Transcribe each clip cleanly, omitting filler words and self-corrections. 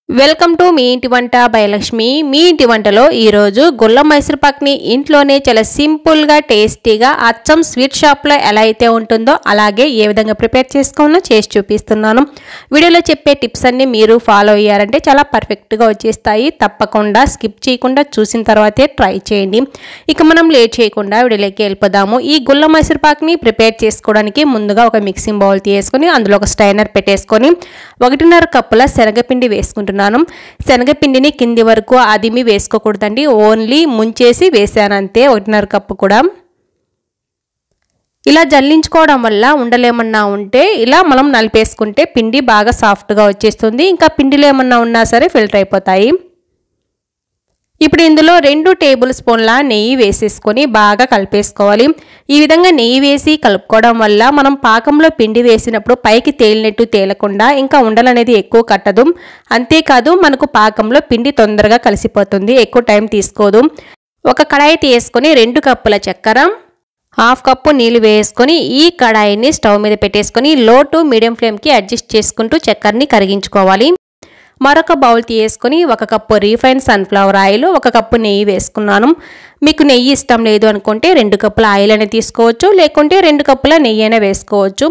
Welcome to me ఇంటి వంట by Lakshmi. మీ ఇంటి వంటలో ఈరోజు గుల్ల మైసూర్ పాక్ని ఇంట్లోనే చాలా సింపుల్గా టేస్టీగా అచ్చం స్వీట్ షాప్లో ఎలా అయితే ఉంటుందో అలాగే ఏ విధంగా ప్రిపేర్ చేసుకోవాలో చేసి చూపిస్తున్నాను. వీడియోలో చెప్పే టిప్స్ అన్ని మీరు ఫాలో అయ్యారంటే చాలా పర్ఫెక్ట్గా వచ్చేస్తాయి. తప్పకుండా స్కిప్ చేయకుండా చూసిన తర్వాతే ట్రై చేయండి. ఇక మనం లేట్ చేయకుండా వీడియోలోకి వెళ్ళిపోదాము. ఈ గుల్ల మైసూర్ పాక్ని ప్రిపేర్ చేసుకోవడానికి ముందుగా ఒక మిక్సింగ్ బౌల్ తీసుకొని అందులో ఒక స్ట్రైనర్ పెట్టేసుకొని 1.5 కప్పుల శనగపిండి వేసుకుంటున్నాను. శనగపిండిని కింది వరకు అదిమి వేసుకోకూడదండి, ఓన్లీ ముంచేసి వేసాను అంతే. 1.5 కప్పు కూడా ఇలా జల్లించుకోవడం వల్ల ఉండలేమన్నా ఉంటే ఇలా మనం నలిపేసుకుంటే పిండి బాగా సాఫ్ట్గా వచ్చేస్తుంది. ఇంకా పిండిలో ఏమన్నా ఉన్నా సరే ఫిల్టర్ అయిపోతాయి. ఇప్పుడు ఇందులో 2 టేబుల్ స్పూన్ల నెయ్యి వేసేసుకొని బాగా కలిపేసుకోవాలి. ఈ విధంగా నెయ్యి వేసి కలుపుకోవడం వల్ల మనం పాకంలో పిండి వేసినప్పుడు పైకి తేలినట్టు తేలకుండా ఇంకా ఉండలనేది ఎక్కువ కట్టదు. అంతేకాదు మనకు పాకంలో పిండి తొందరగా కలిసిపోతుంది, ఎక్కువ టైం తీసుకోదు. ఒక కడాయి తీసుకొని 2 కప్పుల చక్కెర, 1/2 కప్పు నీళ్ళు వేసుకొని ఈ కడాయిని స్టవ్ మీద పెట్టేసుకొని లో టు మీడియం ఫ్లేమ్కి అడ్జస్ట్ చేసుకుంటూ చక్కెరని కరిగించుకోవాలి. మరొక బౌల్ తీసుకొని 1 cup refine sunflower oil, 1 cup నెయ్యి వేసుకున్నాను. మీకు నెయ్యి ఇష్టం లేదు అనుకుంటే 2 కప్పుల ఆయిల్ అయినా తీసుకోవచ్చు, లేకుంటే 2 కప్పుల నెయ్యి అయినా వేసుకోవచ్చు.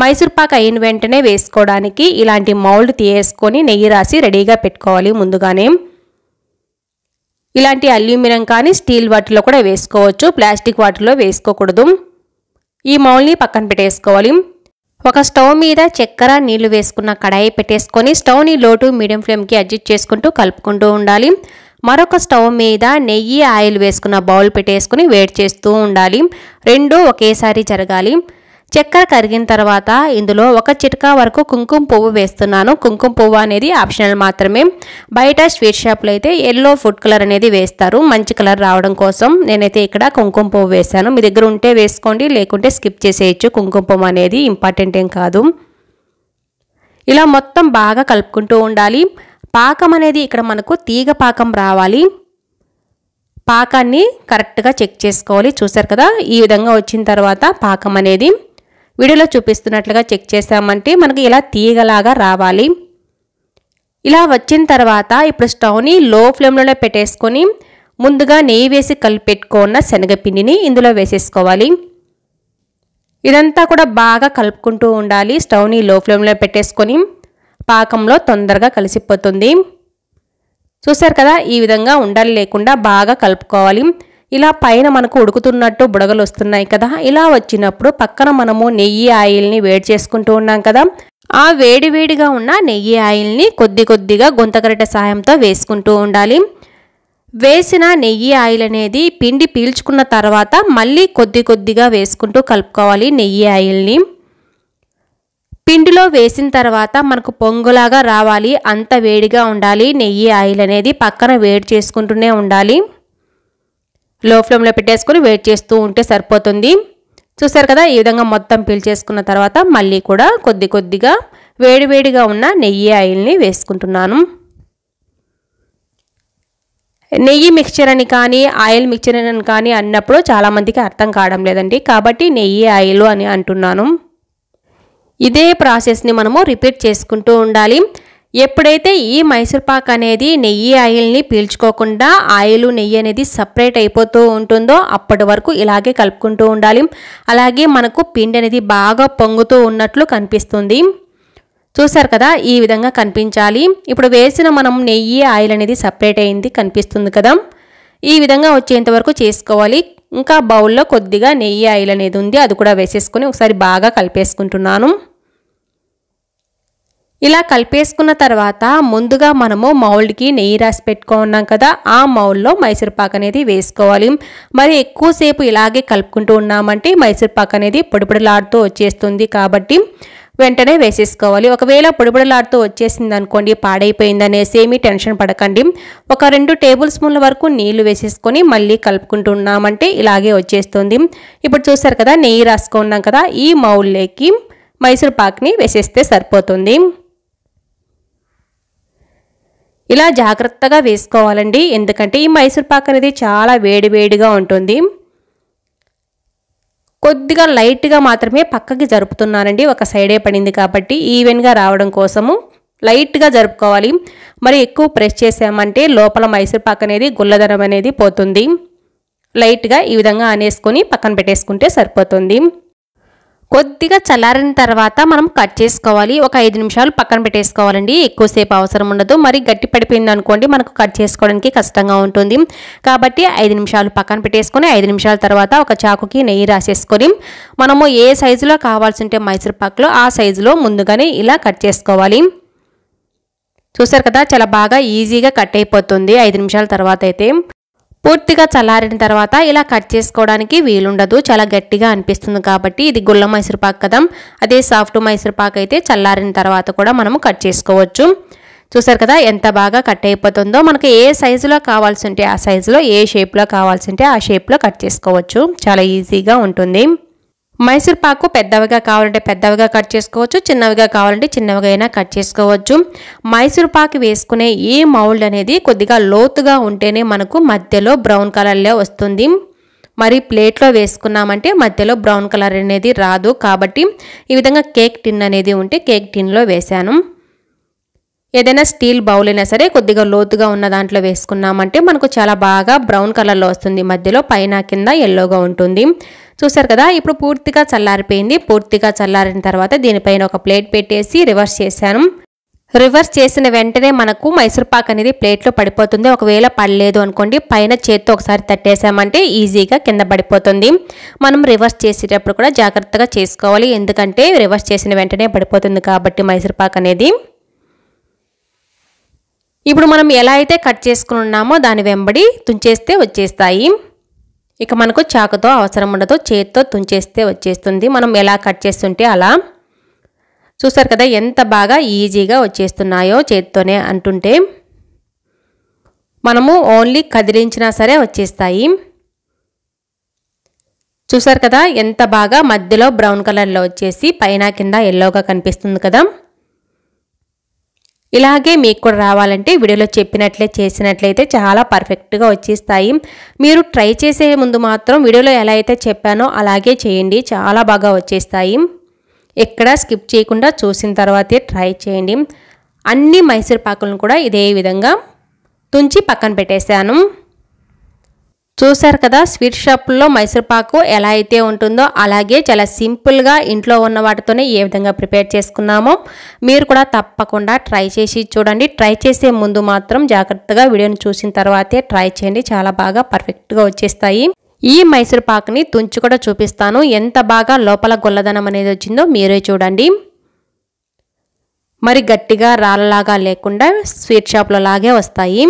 మైసూర్ పాక్ అయిన వెంటనే వేసుకోవడానికి ఇలాంటి మౌల్డ్ తీసుకొని నెయ్యి రాసి రెడీగా పెట్టుకోవాలి ముందుగానే. ఇలాంటి అల్యూమినియం కానీ స్టీల్ వాటిలో కూడా వేసుకోవచ్చు, ప్లాస్టిక్ వాటిలో వేసుకోకూడదు. ఈ మౌల్డ్ని పక్కన పెట్టేసుకోవాలి. ఒక స్టవ్ మీద చక్కెర నీళ్లు వేసుకున్న కడాయి పెట్టేసుకొని స్టవ్ని లో టు మీడియం ఫ్లేమ్కి అడ్జస్ట్ చేసుకుంటూ కలుపుకుంటూ ఉండాలి. మరొక స్టవ్ మీద నెయ్యి ఆయిల్ వేసుకున్న బౌల్ పెట్టేసుకొని వేడి చేస్తూ ఉండాలి. రెండు ఒకేసారి జరగాలి. చక్కెర కరిగిన తర్వాత ఇందులో 1 చిటికా వరకు కుంకుమ పువ్వు వేస్తున్నాను. కుంకుమ పువ్వు అనేది ఆప్షనల్ మాత్రమే. బయట స్వీట్ షాప్లో అయితే ఎల్లో ఫుడ్ కలర్ అనేది వేస్తారు మంచి కలర్ రావడం కోసం. నేనైతే ఇక్కడ కుంకుమ పువ్వు వేసాను. మీ దగ్గర ఉంటే వేసుకోండి, లేకుంటే స్కిప్ చేసేయచ్చు. కుంకుమ పువ్వు అనేది ఇంపార్టెంట్ ఏం కాదు. ఇలా మొత్తం బాగా కలుపుకుంటూ ఉండాలి. పాకం అనేది ఇక్కడ మనకు తీగ పాకం రావాలి. పాకాన్ని కరెక్ట్గా చెక్ చేసుకోవాలి. చూసారు కదా, ఈ విధంగా వచ్చిన తర్వాత పాకం అనేది వీడియోలో చూపిస్తున్నట్లుగా చెక్ చేసామంటే మనకి ఇలా తీగలాగా రావాలి. ఇలా వచ్చిన తర్వాత ఇప్పుడు స్టవ్ని లో ఫ్లేమ్లోనే పెట్టేసుకొని ముందుగా నెయ్యి వేసి కలిపి పెట్టుకున్న శనగపిండిని ఇందులో వేసేసుకోవాలి. ఇదంతా కూడా బాగా కలుపుకుంటూ ఉండాలి. స్టవ్ని లో ఫ్లేమ్లో పెట్టేసుకొని పాకంలో తొందరగా కలిసిపోతుంది. చూసారు కదా, ఈ విధంగా ఉండలు లేకుండా బాగా కలుపుకోవాలి. ఇలా పైన మనకు ఉడుకుతున్నట్టు బుడగలు వస్తున్నాయి కదా, ఇలా వచ్చినప్పుడు పక్కన మనము నెయ్యి ఆయిల్ని వేడి చేసుకుంటూ ఉన్నాం కదా, ఆ వేడివేడిగా ఉన్న నెయ్యి ఆయిల్ని కొద్ది కొద్దిగా గుంతగరిటె సాయంతో వేసుకుంటూ ఉండాలి. వేసిన నెయ్యి ఆయిల్ అనేది పిండి పీల్చుకున్న తర్వాత మళ్ళీ కొద్ది కొద్దిగా వేసుకుంటూ కలుపుకోవాలి నెయ్యి ఆయిల్ని. పిండిలో వేసిన తర్వాత మనకు పొంగులాగా రావాలి, అంత వేడిగా ఉండాలి. నెయ్యి ఆయిల్ అనేది పక్కన వేడి చేసుకుంటూనే ఉండాలి. లో ఫ్లేమ్లో పెట్టేసుకొని వేడి చేస్తూ ఉంటే సరిపోతుంది. చూసారు కదా, ఈ విధంగా మొత్తం పీల్చేసుకున్న తర్వాత మళ్ళీ కూడా కొద్ది కొద్దిగా వేడివేడిగా ఉన్న నెయ్యి ఆయిల్ని వేసుకుంటున్నాను. నెయ్యి మిక్చర్ అని కానీ ఆయిల్ మిక్చర్ అని కానీ అన్నప్పుడు చాలామందికి అర్థం కావడం లేదండి, కాబట్టి నెయ్యి ఆయిల్ అని అంటున్నాను. ఇదే ప్రాసెస్ని మనము రిపీట్ చేసుకుంటూ ఉండాలి. ఎప్పుడైతే ఈ మైసూర్ పాక్ అనేది నెయ్యి ఆయిల్ని పీల్చుకోకుండా ఆయిల్ నెయ్యి అనేది సపరేట్ అయిపోతూ ఉంటుందో అప్పటి వరకు ఇలాగే కలుపుకుంటూ ఉండాలి. అలాగే మనకు పిండి అనేది బాగా పొంగుతూ ఉన్నట్లు కనిపిస్తుంది. చూసారు కదా, ఈ విధంగా కనిపించాలి. ఇప్పుడు వేసిన మనం నెయ్యి ఆయిల్ అనేది సపరేట్ అయింది కనిపిస్తుంది కదా, ఈ విధంగా వచ్చేంత వరకు చేసుకోవాలి. ఇంకా బౌల్లో కొద్దిగా నెయ్యి ఆయిల్ అనేది ఉంది, అది కూడా వేసేసుకొని ఒకసారి బాగా కలిపేసుకుంటున్నాను. ఇలా కలిపేసుకున్న తర్వాత ముందుగా మనము మౌల్డ్కి నెయ్యి రాసి పెట్టుకున్నాం కదా, ఆ మౌల్డ్లో మైసూర్ పాక్ అనేది వేసుకోవాలి. మరి ఎక్కువసేపు ఇలాగే కలుపుకుంటూ ఉన్నామంటే మైసూర్ పాక్ అనేది పొడిపొడిలాడుతూ వచ్చేస్తుంది, కాబట్టి వెంటనే వేసేసుకోవాలి. ఒకవేళ పొడిపొడిలాడుతూ వచ్చేసింది అనుకోండి, పాడైపోయింది అనేసి ఏమీ టెన్షన్ పడకండి. ఒక 2 టేబుల్ స్పూన్ల వరకు నీళ్లు వేసేసుకొని మళ్ళీ కలుపుకుంటూ ఉన్నామంటే ఇలాగే వచ్చేస్తుంది. ఇప్పుడు చూసారు కదా, నెయ్యి రాసుకున్నాం కదా, ఈ మౌల్డ్లోకి మైసూర్ పాక్ని వేసేస్తే సరిపోతుంది. ఇలా జాగ్రత్తగా వేసుకోవాలండి, ఎందుకంటే ఈ మైసూర్ పాక్ అనేది చాలా వేడివేడిగా ఉంటుంది. కొద్దిగా లైట్గా మాత్రమే పక్కకి జరుపుతున్నానండి, ఒక సైడే పడింది కాబట్టి ఈవెన్గా రావడం కోసము లైట్గా జరుపుకోవాలి. మరి ఎక్కువ ప్రెస్ చేసామంటే లోపల మైసూర్ పాక్ అనేది గుల్లదనం అనేది పోతుంది. లైట్గా ఈ విధంగా అనేసుకొని పక్కన పెట్టేసుకుంటే సరిపోతుంది. కొద్దిగా చల్లారిన తర్వాత మనం కట్ చేసుకోవాలి. ఒక 5 నిమిషాలు పక్కన పెట్టేసుకోవాలండి. ఎక్కువసేపు అవసరం ఉండదు. మరి గట్టి పడిపోయింది అనుకోండి మనకు కట్ చేసుకోవడానికి కష్టంగా ఉంటుంది. కాబట్టి 5 నిమిషాలు పక్కన పెట్టేసుకొని 5 నిమిషాల తర్వాత ఒక చాకుకి నెయ్యి రాసేసుకొని మనము ఏ సైజులో కావాల్సి ఉంటే మైసూర్ పాక్లో ఆ సైజులో ముందుగానే ఇలా కట్ చేసుకోవాలి. చూసారు కదా, చాలా బాగా ఈజీగా కట్ అయిపోతుంది 5 నిమిషాల తర్వాత అయితే. పూర్తిగా చల్లారిన తర్వాత ఇలా కట్ చేసుకోవడానికి వీలుండదు, చాలా గట్టిగా అనిపిస్తుంది. కాబట్టి ఇది గుల్ల మైసూర్ పాక్ కదా. అదే సాఫ్ట్ మైసూర్ పాక్ అయితే చల్లారిన తర్వాత కూడా మనము కట్ చేసుకోవచ్చు. చూసారు కదా ఎంత బాగా కట్ అయిపోతుందో. మనకు ఏ సైజులో కావాల్సి ఉంటే ఆ సైజులో, ఏ షేప్లో కావాల్సి ఉంటే ఆ షేప్లో కట్ చేసుకోవచ్చు. చాలా ఈజీగా ఉంటుంది. మైసూర్ పాకు పెద్దవిగా కావాలంటే పెద్దవిగా కట్ చేసుకోవచ్చు, చిన్నవిగా కావాలంటే చిన్నవిగా అయినా కట్ చేసుకోవచ్చు. మైసూర్ పాకు వేసుకునే ఈ మౌల్డ్ అనేది కొద్దిగా లోతుగా ఉంటేనే మనకు మధ్యలో బ్రౌన్ కలర్లో వస్తుంది. మరి ప్లేట్లో వేసుకున్నామంటే మధ్యలో బ్రౌన్ కలర్ అనేది రాదు. కాబట్టి ఈ విధంగా కేక్ టిన్ అనేది ఉంటే కేక్ టిన్లో వేశాను. ఏదైనా స్టీల్ బౌల్ అయినా సరే కొద్దిగా లోతుగా ఉన్న దాంట్లో వేసుకున్నామంటే మనకు చాలా బాగా బ్రౌన్ కలర్లో వస్తుంది. మధ్యలో పైన కింద ఎల్లోగా ఉంటుంది. చూసారు కదా, ఇప్పుడు పూర్తిగా చల్లారిపోయింది. పూర్తిగా చల్లారిన తర్వాత దీనిపైన ఒక ప్లేట్ పెట్టేసి రివర్స్ చేశాను. రివర్స్ చేసిన వెంటనే మనకు మైసూర్ పాక్ అనేది ప్లేట్లో పడిపోతుంది. ఒకవేళ పడలేదు అనుకోండి పైన చేత్తో ఒకసారి తట్టేసామంటే ఈజీగా కింద పడిపోతుంది. మనం రివర్స్ చేసేటప్పుడు కూడా జాగ్రత్తగా చేసుకోవాలి. ఎందుకంటే రివర్స్ చేసిన వెంటనే పడిపోతుంది కాబట్టి మైసూర్ పాక్ అనేది. ఇప్పుడు మనం ఎలా అయితే కట్ చేసుకుని ఉన్నామో దాని వెంబడి తుంచేస్తే వచ్చేస్తాయి. ఇక మనకు చాకుతో అవసరం ఉండదు, చేత్తో తుంచేస్తే వచ్చేస్తుంది. మనం ఎలా కట్ చేస్తుంటే అలా. చూసారు కదా ఎంత బాగా ఈజీగా వచ్చేస్తున్నాయో చేత్తోనే అంటుంటే. మనము ఓన్లీ కదిలించినా సరే వచ్చేస్తాయి. చూసారు కదా ఎంత బాగా మధ్యలో బ్రౌన్ కలర్లో వచ్చేసి పైన కింద ఎల్లోగా కనిపిస్తుంది కదా. ఇలాగే మీకు కూడా రావాలంటే వీడియోలో చెప్పినట్లే చేసినట్లయితే చాలా పర్ఫెక్ట్గా వచ్చేస్తాయి. మీరు ట్రై చేసే ముందు మాత్రం వీడియోలో ఎలా అయితే చెప్పానో అలాగే చేయండి, చాలా బాగా వచ్చేస్తాయి. ఎక్కడ స్కిప్ చేయకుండా చూసిన తర్వాతే ట్రై చేయండి. అన్ని మైసూర్ పాకులను కూడా ఇదే విధంగా తుంచి పక్కన పెట్టేశాను. చూసారు కదా స్వీట్ షాపుల్లో మైసూర్ పాకు ఎలా అయితే ఉంటుందో అలాగే చాలా సింపుల్గా ఇంట్లో ఉన్న వాటితోనే ఏ విధంగా ప్రిపేర్ చేసుకున్నామో మీరు కూడా తప్పకుండా ట్రై చేసి చూడండి. ట్రై చేసే ముందు మాత్రం జాగ్రత్తగా వీడియోని చూసిన తర్వాతే ట్రై చేయండి, చాలా బాగా పర్ఫెక్ట్గా వచ్చేస్తాయి. ఈ మైసూర్ పాకుని తుంచి కూడా చూపిస్తాను. ఎంత బాగా లోపల గొల్లదనం అనేది వచ్చిందో మీరే చూడండి. మరి గట్టిగా రాళ్ళలాగా లేకుండా స్వీట్ షాప్లో లాగే వస్తాయి.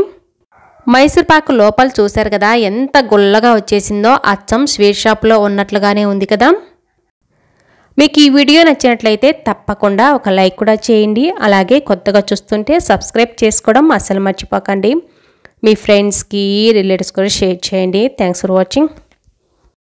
మైసూర్ పాకు లోపల చూసారు కదా ఎంత గుల్లగా వచ్చేసిందో, అచ్చం స్వీట్ షాప్లో ఉన్నట్లుగానే ఉంది కదా. మీకు ఈ వీడియో నచ్చినట్లయితే తప్పకుండా ఒక లైక్ కూడా చేయండి. అలాగే కొత్తగా చూస్తుంటే సబ్స్క్రైబ్ చేసుకోవడం అస్సలు మర్చిపోకండి. మీ ఫ్రెండ్స్కి రిలేటివ్స్ కూడా షేర్ చేయండి. Thanks for watching.